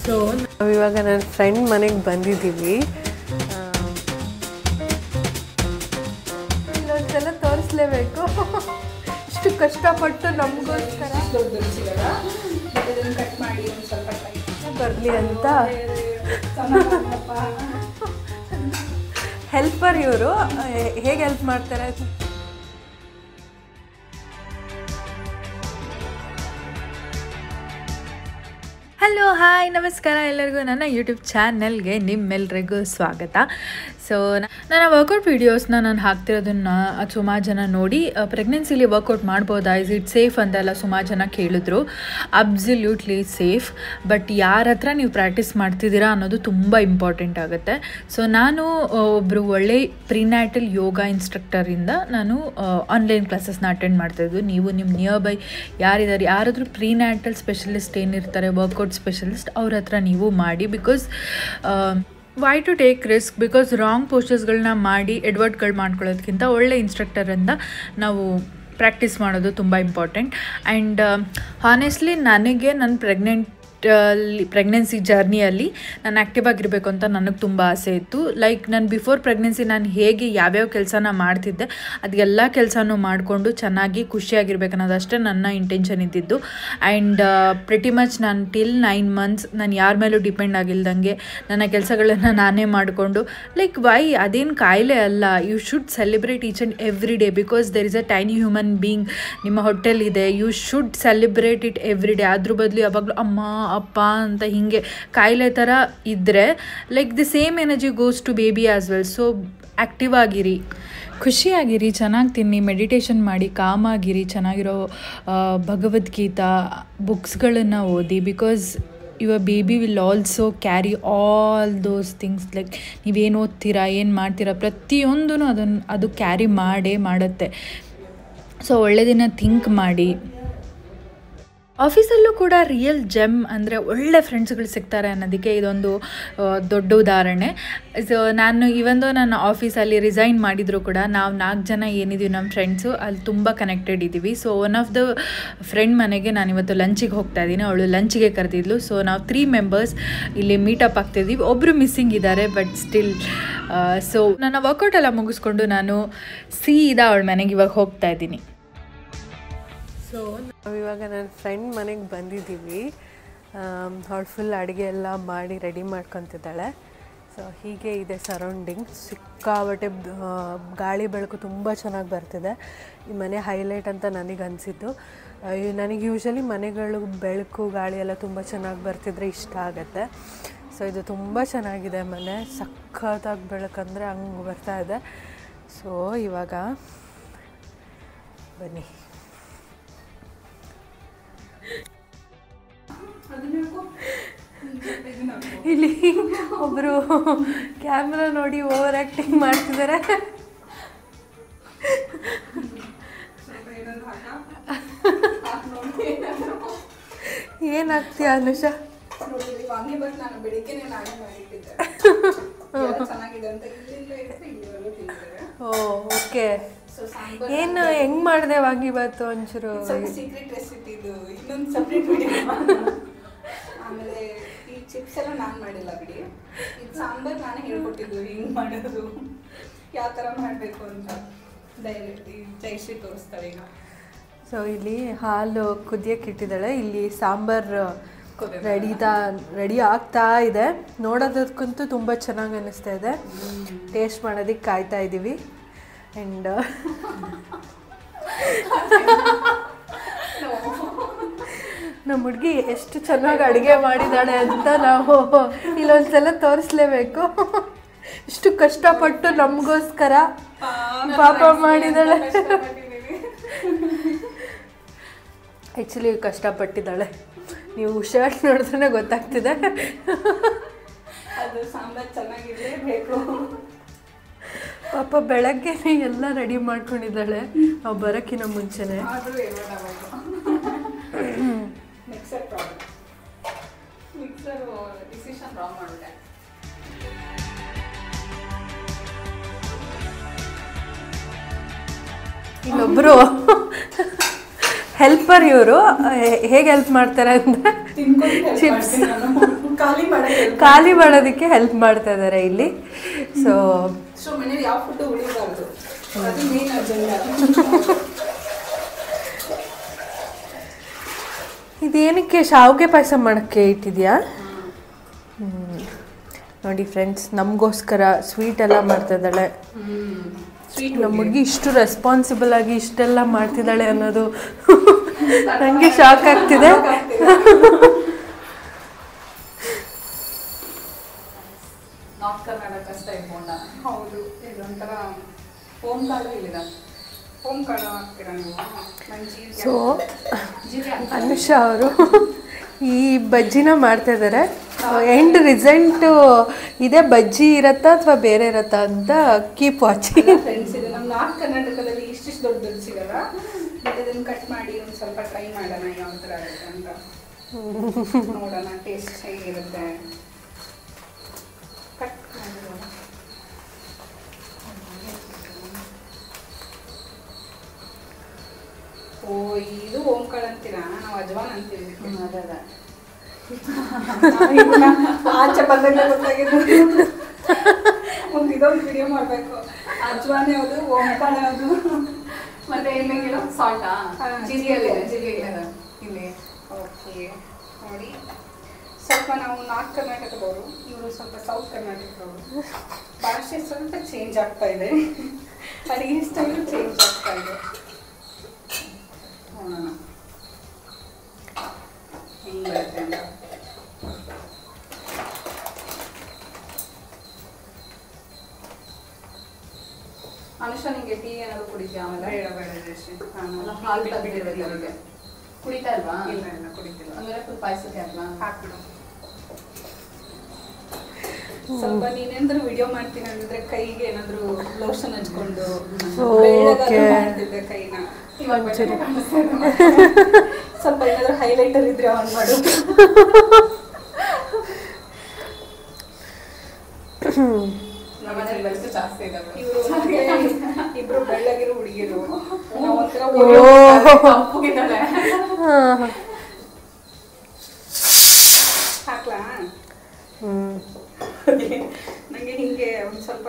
So ನಾವಿವಾಗ ನನ್ನ friend ಮನೆಗೆ ಬಂದಿದ್ದೀವಿ. ಇಲ್ಲೊಂದ್ಸಲ ತೋರಿಸ್ಲೇಬೇಕು, ಇಷ್ಟು ಕಷ್ಟಪಟ್ಟು ನಮಗೋಸ್ಕರ ಬರಲಿ ಅಂತ ಹೆಲ್ಪರ್ ಇವರು. ಹೇಗೆ ಹೆಲ್ಪ್ ಮಾಡ್ತಾರೆ? ಹಲೋ, ಹಾಯ್, ನಮಸ್ಕಾರ ಎಲ್ಲರಿಗೂ. ನನ್ನ ಯೂಟ್ಯೂಬ್ ಚಾನಲ್ಗೆ ನಿಮ್ಮೆಲ್ಲರಿಗೂ ಸ್ವಾಗತ. ಸೊ ನನ್ನ ವರ್ಕೌಟ್ ವೀಡಿಯೋಸ್ನ ನಾನು ಹಾಕ್ತಿರೋದನ್ನು ಸುಮಾರು ಜನ ನೋಡಿ ಪ್ರೆಗ್ನೆನ್ಸಿಲಿ ವರ್ಕೌಟ್ ಮಾಡ್ಬೋದಾ, ಇಸ್ ಇಟ್ ಸೇಫ್ ಅಂತೆಲ್ಲ ಸುಮಾರು ಜನ ಕೇಳಿದ್ರು. ಅಬ್ಸಲ್ಯೂಟ್ಲಿ ಸೇಫ್, ಬಟ್ ಯಾರ ಹತ್ರ ನೀವು ಪ್ರಾಕ್ಟೀಸ್ ಮಾಡ್ತಿದ್ದೀರಾ ಅನ್ನೋದು ತುಂಬ ಇಂಪಾರ್ಟೆಂಟ್ ಆಗುತ್ತೆ. ಸೊ ನಾನು ಒಬ್ಬರು ಒಳ್ಳೆ ಪ್ರಿನ್ಯಾಟಲ್ ಯೋಗ ಇನ್ಸ್ಟ್ರಕ್ಟರಿಂದ ನಾನು ಆನ್ಲೈನ್ ಕ್ಲಾಸಸ್ನ ಅಟೆಂಡ್ ಮಾಡ್ತಾಯಿದ್ದು. ನೀವು ನಿಮ್ಮ ನಿಯರ್ ಬೈ ಯಾರಿದ್ದಾರೆ, ಯಾರಾದರೂ ಪ್ರಿನ್ಯಾಟಲ್ ಸ್ಪೆಷಲಿಸ್ಟ್ ಏನಿರ್ತಾರೆ, ವರ್ಕೌಟ್ ಸ್ಪೆಷಲಿಸ್ಟ್, ಅವ್ರ ಹತ್ರ ನೀವು ಮಾಡಿ. Because why to take risk? Because wrong ಪೋಸ್ಟರ್ಸ್ಗಳನ್ನ ಮಾಡಿ ಎಡ್ವರ್ಟ್ಗಳು ಮಾಡ್ಕೊಳ್ಳೋದಕ್ಕಿಂತ ಒಳ್ಳೆ ಇನ್ಸ್ಟ್ರಕ್ಟರಿಂದ ನಾವು ಪ್ರಾಕ್ಟೀಸ್ ಮಾಡೋದು ತುಂಬ ಇಂಪಾರ್ಟೆಂಟ್. ಆ್ಯಂಡ್ ಹಾನೆಸ್ಟ್ಲಿ ನನಗೆ ನನ್ನ ಪ್ರೆಗ್ನೆನ್ಸಿ ಜರ್ನಿಯಲ್ಲಿ ನಾನು ಆ್ಯಕ್ಟಿವ್ ಆಗಿರಬೇಕು ಅಂತ ನನಗೆ ತುಂಬ ಆಸೆ ಇತ್ತು. ಲೈಕ್ ನಾನು ಬಿಫೋರ್ ಪ್ರೆಗ್ನೆನ್ಸಿ ನಾನು ಹೇಗೆ ಯಾವ್ಯಾವ ಕೆಲಸನ ಮಾಡ್ತಿದ್ದೆ ಅದೆಲ್ಲ ಕೆಲಸನೂ ಮಾಡಿಕೊಂಡು ಚೆನ್ನಾಗಿ ಖುಷಿಯಾಗಿರ್ಬೇಕು ಅನ್ನೋದಷ್ಟೇ ನನ್ನ ಇಂಟೆನ್ಷನ್ ಇದ್ದಿದ್ದು. ಆ್ಯಂಡ್ ಪ್ರಿಟಿ ಮಚ್ ನಾನು ಟಿಲ್ 9 months ನಾನು ಯಾರ ಮೇಲೂ ಡಿಪೆಂಡ್ ಆಗಿಲ್ದಂಗೆ ನನ್ನ ಕೆಲಸಗಳನ್ನು ನಾನೇ ಮಾಡಿಕೊಂಡು, ಲೈಕ್ ವೈ, ಅದೇನು ಕಾಯಿಲೆ ಅಲ್ಲ. You should celebrate each and every day, because there is a tiny human being ನಿಮ್ಮ ಹೊಟ್ಟೆಲಿದೆ. You should celebrate it every day. ಅದ್ರ ಬದಲು ಯಾವಾಗಲೂ ಅಮ್ಮ ಅಪ್ಪ ಅಂತ ಹೀಗೆ ಕಾಯಿಲೆ ಥರ ಇದ್ದರೆ like the same energy goes to baby as well. So active ಆಗಿರಿ, ಖುಷಿಯಾಗಿರಿ, ಚೆನ್ನಾಗಿ ತಿನ್ನಿ, ಮೆಡಿಟೇಷನ್ ಮಾಡಿ, ಕಾಮಾಗಿರಿ, ಚೆನ್ನಾಗಿರೋ ಭಗವದ್ಗೀತಾ ಬುಕ್ಸ್ಗಳನ್ನು ಓದಿ. Because your baby will also carry all those things. Like ನೀವೇನು ಓದ್ತೀರಾ, ಏನು ಮಾಡ್ತೀರಾ, ಪ್ರತಿಯೊಂದೂ ಅದು ಕ್ಯಾರಿ ಮಾಡುತ್ತೆ. ಸೊ ಒಳ್ಳೆಯದನ್ನು ಥಿಂಕ್ ಮಾಡಿ. ಆಫೀಸಲ್ಲೂ ಕೂಡ ರಿಯಲ್ ಜೆಮ್ ಅಂದರೆ ಒಳ್ಳೆ ಫ್ರೆಂಡ್ಸ್ಗಳು ಸಿಗ್ತಾರೆ ಅನ್ನೋದಕ್ಕೆ ಇದೊಂದು ದೊಡ್ಡ ಉದಾಹರಣೆ. ಸೊ ನಾನು ಇವೊಂದು ನನ್ನ ಆಫೀಸಲ್ಲಿ ರಿಸೈನ್ ಮಾಡಿದರೂ ಕೂಡ ನಾವು 4 ಜನ ಏನಿದ್ದೀವಿ ನಮ್ಮ ಫ್ರೆಂಡ್ಸು ಅಲ್ಲಿ ತುಂಬ ಕನೆಕ್ಟೆಡ್ ಇದ್ದೀವಿ. So one of the friend ಮನೆಗೆ ನಾನಿವತ್ತು ಲಂಚಿಗೆ ಹೋಗ್ತಾ ಇದ್ದೀನಿ, ಅವಳು ಲಂಚಿಗೆ ಕರೆದಿದ್ಲು. ಸೊ ನಾವು 3 members ಇಲ್ಲಿ ಮೀಟಪ್ ಆಗ್ತಾಯಿದ್ದೀವಿ. ಒಬ್ಬರು ಮಿಸ್ಸಿಂಗ್ ಇದ್ದಾರೆ, ಬಟ್ ಸ್ಟಿಲ್. ಸೊ ನನ್ನ ವರ್ಕೌಟ್ ಎಲ್ಲ ಮುಗಿಸ್ಕೊಂಡು ನಾನು ಸೀದಾ ಅವಳ ಮನೆಗೆ ಇವಾಗ ಹೋಗ್ತಾ ಇದ್ದೀನಿ. ಸೊ ನಾವಿವಾಗ ನನ್ನ ಫ್ರೆಂಡ್ ಮನೆಗೆ ಬಂದಿದ್ದೀವಿ. ಅವಳು ಫುಲ್ ಅಡುಗೆ ಎಲ್ಲ ಮಾಡಿ ರೆಡಿ ಮಾಡ್ಕೊತಿದ್ದಾಳೆ. ಸೊ ಹೀಗೆ ಇದೆ ಸರೌಂಡಿಂಗ್. ಸಿಕ್ಕಾಬಟ್ಟೆ ಗಾಳಿ ಬೆಳಕು ತುಂಬ ಚೆನ್ನಾಗಿ ಬರ್ತಿದೆ. ಈ ಮನೆ ಹೈಲೈಟ್ ಅಂತ ನನಗೆ ಅನಿಸಿದ್ದು. ನನಗೆ ಯೂಶ್ವಲಿ ಮನೆಗಳು ಬೆಳಕು ಗಾಳಿ ಎಲ್ಲ ತುಂಬ ಚೆನ್ನಾಗಿ ಬರ್ತಿದ್ರೆ ಇಷ್ಟ ಆಗುತ್ತೆ. ಸೊ ಇದು ತುಂಬ ಚೆನ್ನಾಗಿದೆ ಮನೆ, ಸಖತ್ತಾಗಿ ಬೆಳಕಂದರೆ ಹಂಗೆ ಬರ್ತಾ ಇದೆ. ಸೊ ಇವಾಗ ಬನ್ನಿ. ಇಲ್ಲಿ ಒಬ್ಬರು ಕ್ಯಾಮ್ರಾ ನೋಡಿ ಓವರ್ ಆ್ಯಕ್ಟಿಂಗ್ ಮಾಡ್ತಿದ್ದಾರೆ. ಏನಾಗ್ತೀಯ ಅನುಷಾ? ಓಕೆ, ಏನು ಹೆಂಗ್ ಮಾಡಿದೆ ವಾಂಗಿಬಾತು? ಒಂಚೂರು ಸೀಕ್ರೆಟ್ ರೆಸಿಪಿ ಇದು, ಇನ್ನೊಂದು ಸಪ್ರೇಟ್ ವಿಡಿಯೋ. ಆಮೇಲೆ ಈ ಚಿಪ್ಸ್ ಎಲ್ಲ ನಾನು ಮಾಡಿಲ್ಲ ಬಿಡಿ, ಇದು ಸಾಂಬಾರು ನಾನೇ ಹೇಳ್ಕೊಟ್ಟಿದ್ದು ಹಿಂಗೆ ಮಾಡೋದು, ಯಾವ ಥರ ಮಾಡಬೇಕು ಅಂತ ಡೈರೆಕ್ಟ್ ಜಯಶ್ರೀ ತೋರಿಸ್ತಾರೆ ಈಗ. ಸೊ ಇಲ್ಲಿ ಹಾಲು ಕುದಿಯಕ್ಕೆ ಇಟ್ಟಿದ್ದಾಳೆ, ಇಲ್ಲಿ ಸಾಂಬಾರು ರೆಡಿ ಆಗ್ತಾ ಇದೆ. ನೋಡೋದಕ್ಕಂತೂ ತುಂಬ ಚೆನ್ನಾಗಿ ಅನ್ನಿಸ್ತಾ ಇದೆ. ಟೇಸ್ಟ್ ಮಾಡೋದಕ್ಕೆ ಕಾಯ್ತಾ ಇದ್ದೀವಿ. ಆ್ಯಂಡ್ ನಮ್ಮ ಹುಡುಗಿ ಎಷ್ಟು ಚೆನ್ನಾಗಿ ಅಡುಗೆ ಮಾಡಿದ್ದಾಳೆ ಅಂತ ನಾವು ಇಲ್ಲೊಂದ್ಸಲ ತೋರಿಸ್ಲೇಬೇಕು. ಇಷ್ಟು ಕಷ್ಟಪಟ್ಟು ನಮಗೋಸ್ಕರ ಪಾಪ ಮಾಡಿದ್ದಾಳೆ. ಆ್ಯಕ್ಚುಲಿ ಕಷ್ಟಪಟ್ಟಿದ್ದಾಳೆ, ನೀವು ಶರ್ಟ್ ನೋಡಿದ್ರೆ ಗೊತ್ತಾಗ್ತಿದೆ. ಅದು ಸಾಂಬಾರು ಚೆನ್ನಾಗಿರಲೇಬೇಕು. ಪಾಪ ಬೆಳಗ್ಗೆ ಎಲ್ಲ ರೆಡಿ ಮಾಡ್ಕೊಂಡಿದ್ದಾಳೆ, ನಾವು ಬರೋಕ್ಕಿಂತ ಮುಂಚೆನೆ. ಇಲ್ಲೊಬ್ಬರು ಹೆಲ್ಪರ್ ಇವರು. ಹೇಗೆ ಹೆಲ್ಪ್ ಮಾಡ್ತಾರೆ ಅಂದರೆ ಚಿಪ್ಸ್ ಖಾಲಿ ಮಾಡೋದಕ್ಕೆ ಹೆಲ್ಪ್ ಮಾಡ್ತಾ ಇದ್ದಾರೆ ಇಲ್ಲಿ. ಸೊ ಮನೇಲಿ ಯಾವ ಫುಡ್ ಉಳಿಬಾರ್ದು, ಅದು ಮೇನ್ ಅಜೆಂಡಾ. ಇದೇನಕ್ಕೆ ಶಾವಿಗೆ ಪಾಯಸ ಮಾಡೋಕ್ಕೆ ಇಟ್ಟಿದ್ಯಾ? ನೋಡಿ ಫ್ರೆಂಡ್ಸ್, ನಮಗೋಸ್ಕರ ಸ್ವೀಟ್ ಎಲ್ಲ ಮಾಡ್ತಿದ್ದಾಳೆ. ನಮ್ಮ ಹುಡುಗಿ ಇಷ್ಟು ರೆಸ್ಪಾನ್ಸಿಬಲ್ ಆಗಿ ಇಷ್ಟೆಲ್ಲ ಮಾಡ್ತಿದ್ದಾಳೆ ಅನ್ನೋದು ನನಗೆ ಶಾಕ್ ಆಗ್ತಿದೆ. North Karnataka style bonda. ಹೌದು, ಇದೊಂಥರ ಹೋಮ್ ಕಾಳು ಇಲ್ಲಿದೆ. ಹೋಮ್ ಕಾಳು ಹಾಕ್ತೀರಾ ನೀವು? ಸೊ ಅನುಷಾ ಅವರು ಈ ಬಜ್ಜಿನ ಮಾಡ್ತಾ ಇದ್ದಾರೆ. ಎಂಡ್ ರಿಸಲ್ಟು ಇದೇ ಬಜ್ಜಿ ಇರತ್ತಾ ಅಥವಾ ಬೇರೆ ಇರತ್ತಾ ಅಂತ ಕೀಪ್ ವಾಚಿಂಗ್. ಫ್ರೆಂಡ್ಸ್, ಇದು ನಮ್ಮ ನಾರ್ತ್ ಕರ್ನಾಟಕದಲ್ಲಿ ಇಷ್ಟಿಷ್ಟು ದೊಡ್ಡ ದೊಡ್ಡ ಸಿಗಲ್ಲ. ಬಟ್ ಇದನ್ನು ಕಟ್ ಮಾಡಿ ಒಂದು ಸ್ವಲ್ಪ ಟ್ರೈ ಮಾಡೋಣ ಯಾವ ಥರ ಆಗುತ್ತೆ ಅಂತ ನೋಡೋಣ. ಟೇಸ್ಟ್ ಹೇಗಿರುತ್ತೆ ಕಟ್ ಮಾಡೋಣ. ಓ, ಇದು ಓಂಕಾಳು ಅಂತೀರಾ? ನಾವು ಅಜ್ವಾನ್ ಅಂತೀವಿ. ಅದೇ ಆಚೆ ಬಂದಾಗ ಗೊತ್ತಾಗಿದ್ದು. ಇದೊಂದು ವಿಡಿಯೋ ಮಾಡಬೇಕು. ಅಜ್ವಾನ್ ಯಾವುದು, ಓಂಕಾಳು ಯಾವುದು, ಮತ್ತೆ ಏನೇನು ಸಾಲ್ಟಾ? ಜೀರಿಗೆ ಇಲ್ಲಿ. ಓಕೆ, ನೋಡಿ ಸ್ವಲ್ಪ ನಾವು ನಾರ್ತ್ ಕರ್ನಾಟಕದವರು, ಇವರು ಸ್ವಲ್ಪ ಸೌತ್ ಕರ್ನಾಟಕದವರು. ಭಾಷೆ ಸ್ವಲ್ಪ ಚೇಂಜ್ ಆಗ್ತಾ ಇದೆ, ಅಡುಗೆ ಸ್ಟೈಲು ಚೇಂಜ್ ಆಗ್ತಾ ಇದೆ. ನೋಡೋಣ ಹೆಂಗಿರುತ್ತೆ ಅಂತ. ಅನುಷಾ, ನಿಂಗೆ ಟೀ ಏನಾದ್ರು ಕುಡಿತೀಯ? ಆಮೇಲೆ ಬೇಡ ಬೇಡ ಅಷ್ಟೇ. ಹಾಲು ತೆಗೆದಿರೋದು ಅವರಿಗೆ ಕುಡಿತಾ ಇಲ್ವಾ? ಇಲ್ಲ ಇಲ್ಲ, ಕುಡಿತಿಲ್ಲ. ಅಂದರೆ ಫುಲ್ ಪಾಯಸಕ್ಕೆ ಅಲ್ವಾ? ಹಾಕ್ಬಿಡು. ಸ್ವಲ್ಪ ನೀನೇನಾದ್ರೂ ವಿಡಿಯೋ ಮಾಡ್ತೀನಿ ಅಂದ್ರೆ ಕೈಗೆ ಏನಾದ್ರು ಲೋಷನ್ ಹಚ್ಕೊಂಡು ಮಾಡ್ತಿದ್ದೆ ಕೈನ. ಇವಾಗ ಸ್ವಲ್ಪ ಏನಾದ್ರು ಹೈಲೈಟರ್ ಇದ್ರೆ ಆನ್ ಮಾಡು. ಇಬ್ರು ಬೆಳ್ಳಗಿರೋ ಹುಡುಗಿರು, ಹಾಕ್ಲಾ? ನಂಗೆ ಹಿಂಗೆ ಒಂದ್ ಸ್ವಲ್ಪ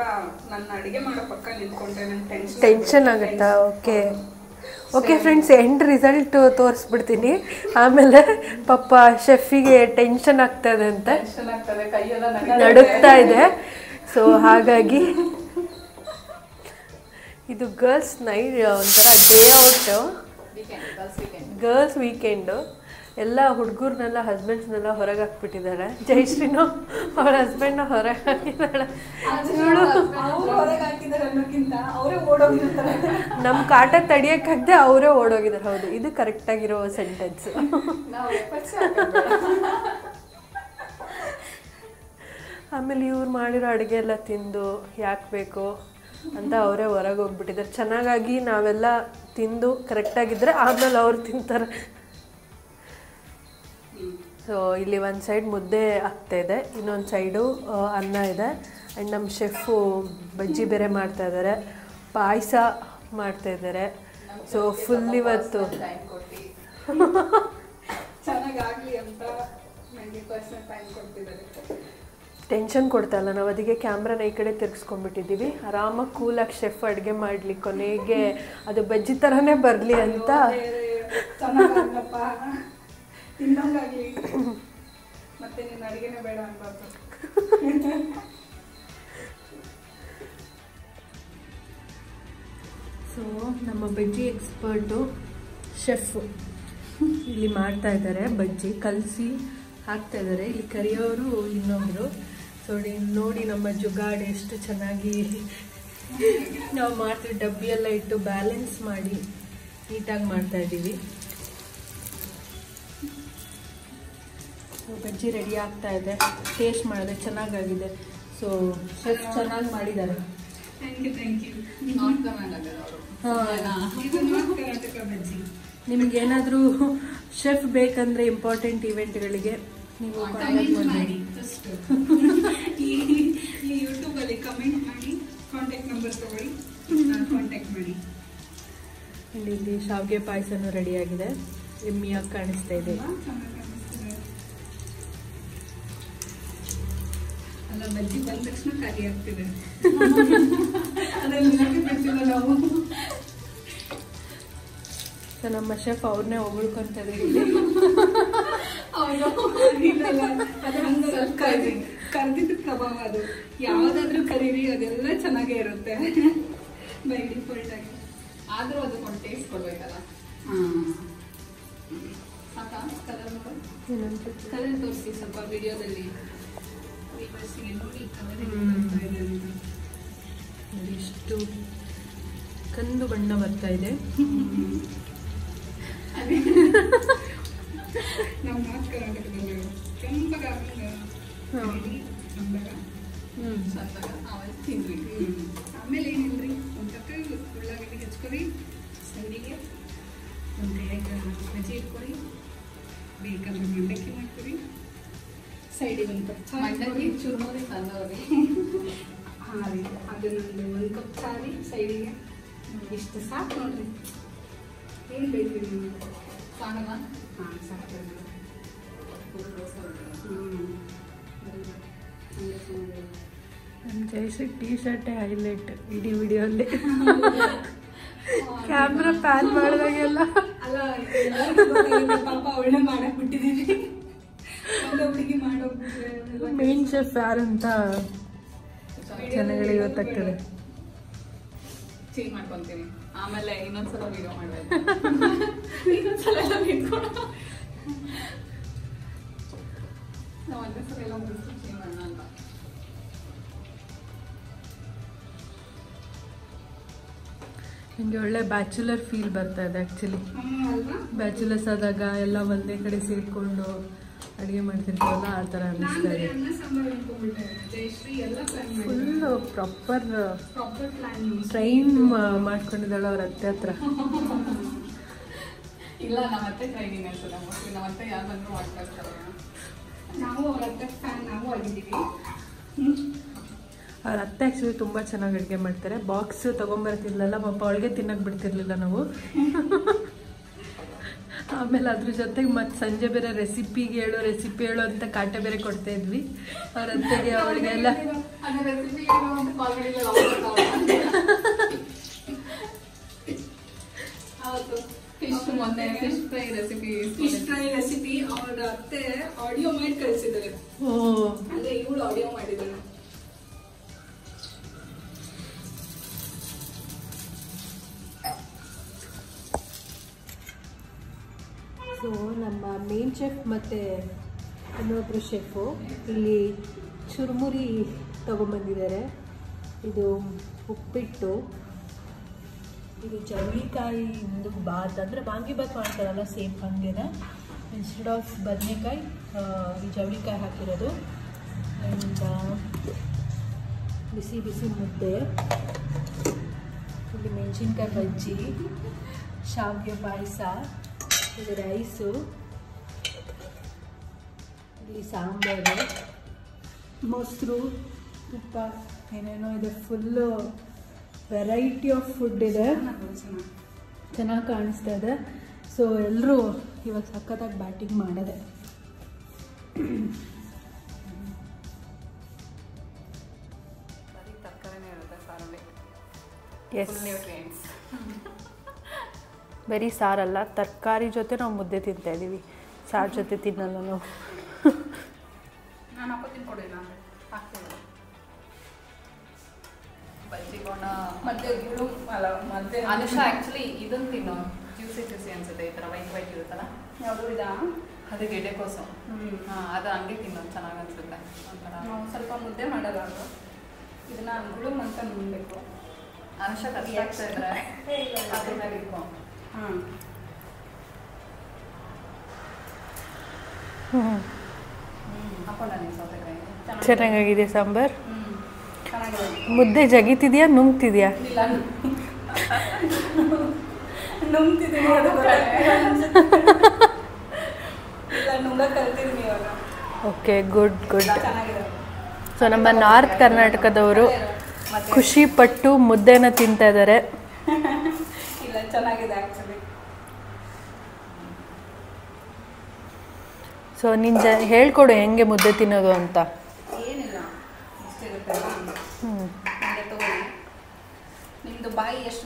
ನನ್ನ ಅಡಿಗೆ ಮಾಡೋ ಪಕ್ಕ ನಿಂತ್ಕೊಂಡ್ರೆ ನಂಗೆ ಟೆನ್ಷನ್ ಆಗುತ್ತಾ? Okay okay friends, end result ತೋರಿಸ್ಬಿಡ್ತೀನಿ. ಆಮೇಲೆ ಪಾಪ ಶೆಫಿಗೆ ಟೆನ್ಷನ್ ಆಗ್ತದೆ ಅಂತ, ನಡುಗ್ತಾ ಇದೆ. ಸೊ ಹಾಗಾಗಿ ಇದು ಗರ್ಲ್ಸ್ ನೈಟ್, ಒಂಥರ ಡೇ ಔಟ್, ಗರ್ಲ್ಸ್ ವೀಕೆಂಡು. ಎಲ್ಲ ಹುಡುಗರ್ನೆಲ್ಲ ಹಸ್ಬೆಂಡ್ಸ್ನೆಲ್ಲ ಹೊರಗೆ ಹಾಕ್ಬಿಟ್ಟಿದ್ದಾರೆ. ಜಯಶ್ರೀನು ಅವಳ ಹಸ್ಬೆಂಡ್ನ ಹೊರಗೆ ಹಾಕಿದ್ದಾಳೆ. ನಮ್ಮ ಕಾಟ ತಡಿಯೋಕ್ಕಾಗದೆ ಅವರೇ ಓಡೋಗಿದ್ದಾರೆ. ಹೌದು, ಇದು ಕರೆಕ್ಟಾಗಿರೋ ಸೆಂಟೆನ್ಸ್. ಆಮೇಲೆ ಇವ್ರು ಮಾಡಿರೋ ಅಡುಗೆ ಎಲ್ಲ ತಿಂದು ಯಾಕೆ ಬೇಕು ಅಂತ ಅವರೇ ಹೊರಗೆ ಹೋಗ್ಬಿಟ್ಟಿದ್ದಾರೆ. ಚೆನ್ನಾಗಾಗಿ ನಾವೆಲ್ಲ ತಿಂದು ಕರೆಕ್ಟಾಗಿದ್ದರೆ ಆಮೇಲೆ ಅವ್ರು ತಿಂತಾರೆ. ಸೊ ಇಲ್ಲಿ ಒಂದು ಸೈಡ್ ಮುದ್ದೆ ಆಗ್ತಾಯಿದೆ, ಇನ್ನೊಂದು ಸೈಡು ಅನ್ನ ಇದೆ. ಆ್ಯಂಡ್ ನಮ್ಮ ಶೆಫು ಬಜ್ಜಿ ಬೇರೆ ಮಾಡ್ತಾಯಿದ್ದಾರೆ, ಪಾಯಸ ಮಾಡ್ತಾಯಿದ್ದಾರೆ. ಸೊ ಫುಲ್ ಇವತ್ತು ಚೆನ್ನಾಗಾಗಲಿ ಅಂತ 90% ಟೈಮ್ ಕೊಡ್ತಿದ್ದಾರೆ. ಟೆನ್ಷನ್ ಕೊಡ್ತಾಯಿಲ್ಲ ನಾವು, ಅದಕ್ಕೆ ಕ್ಯಾಮ್ರಾನ ಈ ಕಡೆ ತಿರ್ಗಿಸ್ಕೊಂಡ್ಬಿಟ್ಟಿದ್ದೀವಿ. ಆರಾಮಾಗಿ ಕೂಲಾಗಿ ಶೆಫ್ ಅಡುಗೆ ಮಾಡಲಿ, ಕೊನೆಗೆ ಅದು ಬಜ್ಜಿ ಥರನೇ ಬರಲಿ ಅಂತ. ತಿನ್ನಂಗಾಗಲಿ, ಮತ್ತೆ ನಿನ್ನ ಅಡುಗೆನೇ ಬೇಡ ಅನ್ಬಾರ್ದು. ಸೊ ನಮ್ಮ ಬಜ್ಜಿ ಎಕ್ಸ್ಪರ್ಟು ಶೆಫು ಇಲ್ಲಿ ಮಾಡ್ತಾ ಇದ್ದಾರೆ. ಬಜ್ಜಿ ಕಲಸಿ ಹಾಕ್ತಾ ಇದ್ದಾರೆ. ಇಲ್ಲಿ ಕರಿಯೋರು ಇನ್ನೊಬ್ರು. ಸೊ ನೋಡಿ ನಮ್ಮ ಜುಗಾಡ್ ಎಷ್ಟು ಚೆನ್ನಾಗಿ ನಾವು ಮಾಡ್ತೀವಿ. ಡಬ್ಬಿಯೆಲ್ಲ ಇಟ್ಟು ಬ್ಯಾಲೆನ್ಸ್ ಮಾಡಿ ನೀಟಾಗಿ ಮಾಡ್ತಾ ಇದ್ದೀವಿ. ಬಜ್ಜಿ ರೆಡಿ ಆಗ್ತಾ ಇದೆ. ಟೇಸ್ಟ್ ಮಾಡಿದೆ, ಚೆನ್ನಾಗಾಗಿದೆ. ಸೊ ಶೆಫ್ ಚೆನ್ನಾಗಿ ಮಾಡಿದ್ದಾರೆ. ನಿಮಗೇನಾದರೂ ಶೆಫ್ ಬೇಕಂದರೆ ಇಂಪಾರ್ಟೆಂಟ್ ಇವೆಂಟ್ಗಳಿಗೆ ನೀವು ಕಾಂಟ್ಯಾಕ್ಟ್ ಮಾಡಿ. ಈ ಯೂಟ್ಯೂಬಲ್ಲಿ ಕಮೆಂಟ್ ಮಾಡಿ, ಕಾಂಟ್ಯಾಕ್ಟ್ ನಂಬರ್ ತಗೊಳ್ಳಿ, ಕಾಂಟ್ಯಾಕ್ಟ್ ಮಾಡಿ. ಇಲ್ಲಿ ಶಾವಿಗೆ ಪಾಯಸನೂ ರೆಡಿಯಾಗಿದೆ, ಎಮ್ಮಿಯಾಗಿ ಕಾಣಿಸ್ತಾ ಇದೆ. ಅಲ್ಲ ಬಜ್ಜಿ ಬಂದ ತಕ್ಷಣ ಖಾಲಿ ಆಗ್ತಿದೆ. ಅದ್ರಲ್ಲಿ ಬಿಡ್ತಿಲ್ಲ ನಾವು. ಸೊ ನಮ್ಮ ಶೆಫ್ ಅವ್ರನ್ನೇ ಹೊಗಳ್ಕೊಂತಾರೆ ಇಲ್ಲಿ. ಕರ್ದಿದ್ದ ಕಬಾಬ್ ಅದು ಯಾವ್ದಾದ್ರು ಕರೀರಿ ಅದೆಲ್ಲ ಚೆನ್ನಾಗೇ ಇರುತ್ತೆ ಬೈ ಡಿಫಾಲ್ಟ್ ಆಗಿ. ಆದ್ರೂ ಅದಕ್ಕೊಂದು ಟೇಸ್ಟ್ ಕೊಡ್ಬೇಕಲ್ಲ. ಸಾಕಾ ಕಲರ್ ತೋರಿಸಿ ಸ್ವಲ್ಪ ವಿಡಿಯೋದಲ್ಲಿ ನೋಡಿ ಕಲರ್ ಎಷ್ಟು ಕಂದು ಬಣ್ಣ ಬರ್ತಾ ಇದೆ. ನಾವು ನಾರ್ತ್ ಕರ್ನಾಟಕದಲ್ಲಿ ಕೆಂಪಗ ಆಮೇಲೆ ತಿಂದ್ವಿ. ಆಮೇಲೆ ಏನಿಲ್ರಿ ಒಂದು ತಕ್ಕ ಉಳ್ಳಾಗಡ್ಡಿ ಹಚ್ಕೊರಿ, ಸೈಡಿಗೆ ಒಂದು ಕೈಯಾಗ ಬಜ್ಜಿ ಇಟ್ಕೊರಿ, ಬೇಕಾದ್ರೆ ಮಂಡಕ್ಕಿ ಮಾಡ್ಕೊರಿ, ಸೈಡಿಗೆ ಒಂದು ಕಪ್ ಮಂಡಕ್ಕಿ ಚುರುಮುರಿ ತಂದವ್ರಿ. ಹಾಂ ರೀ, ಅದನ್ನೊಂದು ಒಂದು ಕಪ್ ಚಾರಿ ಸೈಡಿಗೆ ಇಷ್ಟು ಸಾಕು ನೋಡ್ರಿ. ಏನು ಬೇಕು ನೀವು ಸಾಕಲ್ಲ? ಹಾಂ ಸಾಕು. ನಮ್ಮ ಜಯಶ್ರೀ ಟೀ ಶರ್ಟೇ ಹೈಲೈಟ್ ಇಡೀ ವಿಡಿಯೋಲ್ಲಿ. ಕ್ಯಾಮ್ರಾ ಪ್ಯಾನ್ ಮಾಡಿದಾಗೆಲ್ಲ ಅಲ್ಲ ಪಾಪ ಅವಳೇ ಮಾಡಕ್ ಬಿಟ್ಟಿದೀವಿ. ಒಂದೊಬ್ಳಿಗೆ ಮಾಡೋಗ್ಬಿಟ್ರೆ ಮೇನ್ ಶೆಫ್ ಯಾರಂತ ಜನಗಳಿಗೆ ಗೊತ್ತಾಗ್ತದೆ. ಚೇಂಜ್ ಮಾಡ್ಕೊಂತೀನಿ ಆಮೇಲೆ ಇನ್ನೊಂದ್ಸಲ ವಿಡಿಯೋ ಮಾಡ್ಬೇಕು. ಇನ್ನೊಂದ್ಸಲ ಎಲ್ಲ ಬಿಟ್ಕೊಡ ನಾವು ಒಂದೇ ಸಲ ಎಲ್ಲ ಮುಗಿಸ್ತು ಚೇಂಜ್ ಮಾಡೋಣ ಅಂತ. ನನಗೆ ಒಳ್ಳೆ ಬ್ಯಾಚುಲರ್ ಫೀಲ್ ಬರ್ತಾ ಇದೆ ಆ್ಯಕ್ಚುಲಿ. ಅಲ್ವಾ? ಬ್ಯಾಚುಲರ್ಸ್ ಆದಾಗ ಎಲ್ಲ ಒಂದೇ ಕಡೆ ಸೇರಿಕೊಂಡು ಅಡುಗೆ ಮಾಡ್ತಿರ್ತೀವಲ್ಲ ಆ ಥರ ಅನ್ನಿಸ್ತಾ ಇದೆ. ಅನ್ನ ಸಾಂಬಾರು ಅನ್ಕೊಂಡ್ಬಿಟ್ಟೆ. ಜಯಶ್ರೀ ಎಲ್ಲ ಫುಲ್ಲು ಪ್ರಾಪರ್ ಪ್ಲಾನ್ ಟ್ರೈನ್ ಮಾಡ್ಕೊಂಡಿದ್ದಾಳೆ ಅವ್ರ ಅತ್ತೆ ಹತ್ರ. ಇಲ್ಲ ನಮ್ಮತ್ತೆ ಟ್ರೈನಿಂಗ್ ಅನ್ಸುತ್ತೆ. ಮೋಸ್ಟ್ಲಿ ನಮ್ಮತ್ತೆ ಯಾರು ಬಂದರೂ ಮಾಡ್ತಾ ಇರ್ತಾರೆ. ನಾವು ಅವ್ರ ಅತ್ತೆ ಫ್ಯಾನ್ ನಾವು ಆಗಿದ್ದೀವಿ. ಅವ್ರ ಅತ್ತೆ ಆ್ಯಕ್ಚುಲಿ ತುಂಬ ಚೆನ್ನಾಗಿ ಅಡುಗೆ ಮಾಡ್ತಾರೆ. ಬಾಕ್ಸ್ ತೊಗೊಂಬರ್ತಿರ್ಲಿಲ್ಲ ಪಾಪ, ಅವಳಿಗೆ ತಿನ್ನಕ್ಕೆ ಬಿಡ್ತಿರ್ಲಿಲ್ಲ ನಾವು. ಆಮೇಲೆ ಅದ್ರ ಜೊತೆಗೆ ಮತ್ತೆ ಸಂಜೆ ಬೇರೆ ರೆಸಿಪಿ ಹೇಳು ಅಂತ ಕಾಟ ಬೇರೆ ಕೊಡ್ತಾ ಇದ್ವಿ ಅವ್ರ ಅತ್ತೆಗೆ ಅವಳಿಗೆಲ್ಲ. ಫಿಶ್ ಫ್ರೈ ರೆಸಿಪಿ ಅವ್ರ ಅತ್ತೆ ಆಡಿಯೋ ಮಾಡಿ ಕಳಿಸಿದ್ದಾರೆ. ಅಂದ್ರೆ ಇವಳು ಆಡಿಯೋ ಮಾಡಿದ್ದಾರೆ. ಸೊ ನಮ್ಮ ಮೇನ್ ಶೆಫ್ ಮತ್ತು ಇನ್ನೊಬ್ಬರು ಶೆಫು ಇಲ್ಲಿ ಚುರುಮುರಿ ತೊಗೊಂಬಂದಿದ್ದಾರೆ. ಇದು ಉಪ್ಪಿಟ್ಟು, ಇದು ಜವಳಿಕಾಯಿ ಬಾತ್, ಅಂದರೆ ವಾಂಗಿಬಾತ್ ಮಾಡ್ತಾರಲ್ಲ ಸೇಮ್ ಹಂಗೇನೆ. ಇನ್ಸ್ಟೆಡ್ ಆಫ್ ಬದನೆಕಾಯಿ ಈ ಜವಳಿಕಾಯಿ ಹಾಕಿರೋದು. ಆ್ಯಂಡ್ ಬಿಸಿ ಬಿಸಿ ಮುದ್ದೆ, ಇಲ್ಲಿ ಮೆಣಸಿನ್ಕಾಯಿ ಬಜ್ಜಿ, ಶಾವಿಗೆ ಪಾಯಸ, ಇದು ರೈಸು, ಇಲ್ಲಿ ಸಾಂಬಾರು, ಮೊಸರು, ತುಪ್ಪ, ಏನೇನೋ ಇದೆ. ಫುಲ್ಲು ವೆರೈಟಿ ಆಫ್ ಫುಡ್ ಇದೆ. ಚೆನ್ನಾಗಿ ಕಾಣಿಸ್ತಾ ಇದೆ. ಸೊ ಎಲ್ಲರೂ ಇವಾಗ ಸಖತ್ತಾಗಿ ಬ್ಯಾಟಿಂಗ್ ಮಾಡಿದೆ. ಬರೀ ಸಾರಲ್ಲ, ತರಕಾರಿ ಜೊತೆ ನಾವು ಮುದ್ದೆ ತಿಂತಾ ಇದ್ದೀವಿ, ಸಾರು ಜೊತೆ ತಿನ್ನಲ್ಲ ನಾವು. ನಾನು ಹಾಕೋತೀನಿ ಕೊಡಿಲ್ಲ ಹಾಕ್ತೀನಿ. ಬಜ್ಜಿಗೋಣ ಮಧ್ಯೆ ಗುಳು ಅಲ್ಲ ಮಧ್ಯೆ ಅನುಷಾ ಆ್ಯಕ್ಚುಲಿ ಇದನ್ನು ತಿನ್ನೋ ಜ್ಯೂಸಿ ಅನ್ಸುತ್ತೆ. ಈ ಥರ ವೈಟ್ ಇರುತ್ತಲ್ಲ, ಯಾವುದು ಇದಾ? ಅದು ಗೆಡ್ಡೆಕೋಸು. ಅದು ಹಂಗೆ ತಿನ್ನೋದು ಚೆನ್ನಾಗಿ ಅನ್ಸುತ್ತೆ. ಒಂಥರ ನಾವು ಸ್ವಲ್ಪ ಮುದ್ದೆ ಮಾಡೋದು. ಅದು ಇದನ್ನ ಗುಳು ಅಂತ ನುಣ್ಣಬೇಕು. ಅನುಷಾ ಕಷ್ಟ ಆಗ್ತಾ ಇದ್ರೆ ಅದ್ರ ಮೇಲೆ ಇಟ್ಕೊ. ಹಾಕೊಂಡ ನೀವು ಸೌತೆಕಾಯಿ ಚೆನ್ನಾಗಿದೆ ಸಾಂಬಾರ್. ಮುದ್ದೆ ಜಗಿತಿದ್ಯಾ ನುಂಗ್ತಿದ್ಯಾ? ಇಲ್ಲ ನುಂಗ್ತಿದ್ದೀನಿ. ಇಲ್ಲ ನುಂಗ ಕಲ್ತಿದ್ದೀನಿ ಇವಾಗ. Okay, good good. ಚೆನ್ನಾಗಿದೆ. ಸೊ ನಮ್ಮ ನಾರ್ತ್ ಕರ್ನಾಟಕದವರು ಖುಷಿ ಪಟ್ಟು ಮುದ್ದೆನ ತಿಂತಾ ಇದ್ದಾರೆ. ಇಲ್ಲ ಚೆನ್ನಾಗಿದೆ ಆ್ಯಕ್ಚುಲಿ. ಸೊ ನೀನು ಹೇಳ್ಕೊಡು ಹೆಂಗೆ ಮುದ್ದೆ ತಿನ್ನೋದು ಅಂತ. ಏನಿಲ್ಲ,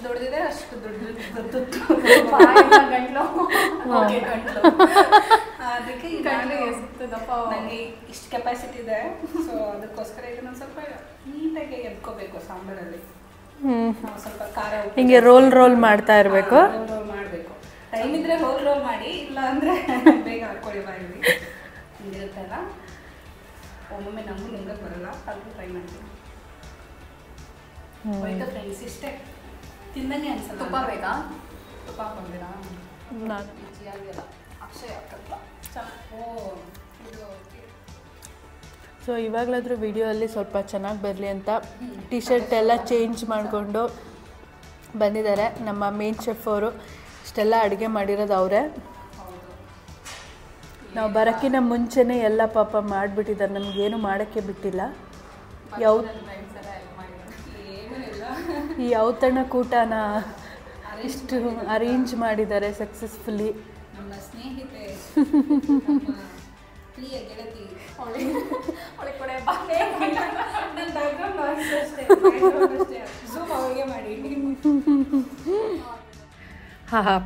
ದೊಡ್ಡದಿದೆ ಅಷ್ಟು ದೊಡ್ಡದು ಗಂಟ್ಲು ಅದಕ್ಕೆ ನನಗೆ ಇಷ್ಟು ಕೆಪಾಸಿಟಿ ಇದೆ. ಸೊ ಅದಕ್ಕೋಸ್ಕರ ಇದನ್ನ ಸ್ವಲ್ಪ ನೀಟಾಗಿ ಎದ್ಕೋಬೇಕು ಸಾಂಬಾರಲ್ಲಿ. ಸ್ವಲ್ಪ ಖಾರ ಹಿಂಗೆ ರೋಲ್ ಮಾಡ್ತಾ ಇರಬೇಕು. ರೋಲ್ ಮಾಡಬೇಕು. ಟೈಮ್ ಇದ್ರೆ ರೋಲ್ ಮಾಡಿ, ಇಲ್ಲ ಅಂದ್ರೆ ಬೇಗ ಹಾಕೊಳ್ಳಿ ಬಾಯಲ್ಲಿ. ಹಿಂಗಿರುತ್ತಲ್ಲ, ಒಮ್ಮೊಮ್ಮೆ ನಮಗೂ ನಿಮ್ಗೆ ಬರಲ್ಲ, ಸ್ವಲ್ಪ ಟ್ರೈ ಮಾಡ್ತೀನಿ. ಹೋಯ್ತು ಫ್ರೆಂಡ್ಸ್, ಇಷ್ಟೇ. ತಿಂದಂಗೆ ಅನ್ಸಲ್ಲ. ತುಪ್ಪ ಬೇಕಾ? ತುಪ್ಪ ಹಾಕೊಂಡ್ಬಿಡಾ? ನಾನು ರುಚಿಯಾಗಿಲ್ಲ. ಅಕ್ಷಯ ಹಾಕಲ್ವಾ? ಸೊ ಇವಾಗಲಾದರೂ ವಿಡಿಯೋಲ್ಲಿ ಸ್ವಲ್ಪ ಚೆನ್ನಾಗಿ ಬರಲಿ ಅಂತ ಟಿ ಶರ್ಟ್ ಎಲ್ಲ ಚೇಂಜ್ ಮಾಡಿಕೊಂಡು ಬಂದಿದ್ದಾರೆ ನಮ್ಮ ಮೇನ್ ಶೆಫ್ ಅವರು. ಇಷ್ಟೆಲ್ಲ ಅಡುಗೆ ಮಾಡಿರೋದು ಅವರೇ. ನಾವು ಬರೋಕ್ಕಿಂತ ಮುಂಚೆನೇ ಎಲ್ಲ ಪಾಪ ಮಾಡಿಬಿಟ್ಟಿದ್ದಾರೆ, ನಮಗೇನು ಮಾಡೋಕ್ಕೆ ಬಿಟ್ಟಿಲ್ಲ. ಈ ಔತಣ ಕೂಟನ ಇಷ್ಟು ಅರೇಂಜ್ ಮಾಡಿದ್ದಾರೆ ಸಕ್ಸಸ್ಫುಲಿ. ನಮ್ಮ ಸ್ನೇಹಿತೆ, ಪ್ರಿಯ ಗೆಳತಿ,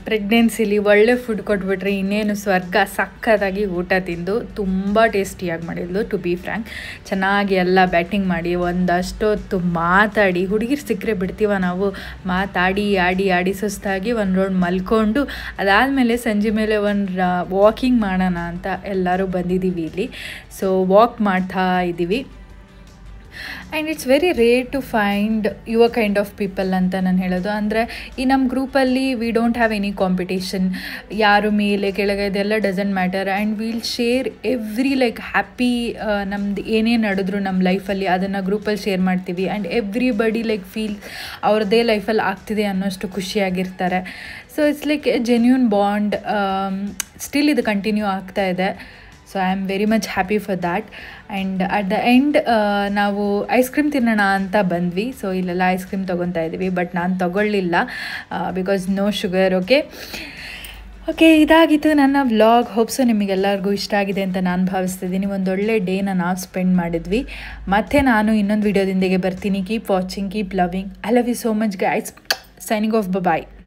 ಪ್ರೆಗ್ನೆನ್ಸಿಲಿ ಒಳ್ಳೆ ಫುಡ್ ಕೊಟ್ಬಿಟ್ರೆ ಇನ್ನೇನು ಸ್ವರ್ಗ. ಸಕ್ಕತ್ತಾಗಿ ಊಟ ತಿಂದು ತುಂಬ ಟೇಸ್ಟಿಯಾಗಿ ಮಾಡಿದ್ಲು. ಟು ಬಿ ಫ್ರ್ಯಾಂಕ್, ಚೆನ್ನಾಗಿ ಎಲ್ಲ ಬ್ಯಾಟಿಂಗ್ ಮಾಡಿ ಒಂದಷ್ಟೊತ್ತು ಮಾತಾಡಿ, ಹುಡುಗಿರು ಸಿಕ್ಕರೆ ಬಿಡ್ತೀವ ನಾವು, ಮಾತಾಡಿ ಸುಸ್ತಾಗಿ ಒಂದು ರೌಂಡ್ ಮಲ್ಕೊಂಡು ಅದಾದಮೇಲೆ ಸಂಜೆ ಮೇಲೆ ಒಂದು ವಾಕಿಂಗ್ ಮಾಡೋಣ ಅಂತ ಎಲ್ಲರೂ ಬಂದಿದ್ದೀವಿ ಇಲ್ಲಿ. ಸೊ ವಾಕ್ ಮಾಡ್ತಾ ಇದ್ದೀವಿ. And it's very rare to find your kind of people ಅಂತ ನಾನು ಹೇಳೋದು. ಅಂದರೆ ಈ ನಮ್ಮ ಗ್ರೂಪಲ್ಲಿ we don't have any competition. ಯಾರು ಮೇಲೆ ಕೆಳಗೆ ಇದೆಲ್ಲ doesn't matter. And will share every like happy, ನಮ್ದು ಏನೇನು ನಡೆದ್ರು ನಮ್ಮ ಲೈಫಲ್ಲಿ ಅದನ್ನು ಗ್ರೂಪಲ್ಲಿ ಶೇರ್ ಮಾಡ್ತೀವಿ. ಆ್ಯಂಡ್ ಎವ್ರಿಬಡಿ ಲೈಕ್ ಫೀಲ್ ಅವ್ರದ್ದೇ ಲೈಫಲ್ಲಿ ಆಗ್ತಿದೆ ಅನ್ನೋಷ್ಟು ಖುಷಿಯಾಗಿರ್ತಾರೆ. So it's like a genuine bond. Still ಇದು ಕಂಟಿನ್ಯೂ ಆಗ್ತಾ ಇದೆ. So I am very much happy for that. And at the end ನಾವು ಐಸ್ ಕ್ರೀಮ್ ತಿನ್ನೋಣ ಅಂತ ಬಂದ್ವಿ. ಸೊ ಇಲ್ಲೆಲ್ಲ ಐಸ್ ಕ್ರೀಮ್ ತೊಗೊತಾ ಇದ್ದೀವಿ, ಬಟ್ ನಾನು ತೊಗೊಳ್ಳಿಲ್ಲ ಬಿಕಾಸ್ ನೋ ಶುಗರ್. ಓಕೆ, ಇದಾಗಿತ್ತು ನನ್ನ ವ್ಲಾಗ್. ಹೋಪ್ಸು ನಿಮಗೆಲ್ಲರಿಗೂ ಇಷ್ಟ ಆಗಿದೆ ಅಂತ ನಾನು ಭಾವಿಸ್ತಿದ್ದೀನಿ. ಒಂದೊಳ್ಳೆ ಡೇನ ನಾವು ಸ್ಪೆಂಡ್ ಮಾಡಿದ್ವಿ. ಮತ್ತು ನಾನು ಇನ್ನೊಂದು ವಿಡಿಯೋದೊಂದಿಗೆ ಬರ್ತೀನಿ. Keep watching, keep loving. I love you so much guys. Signing off, bye.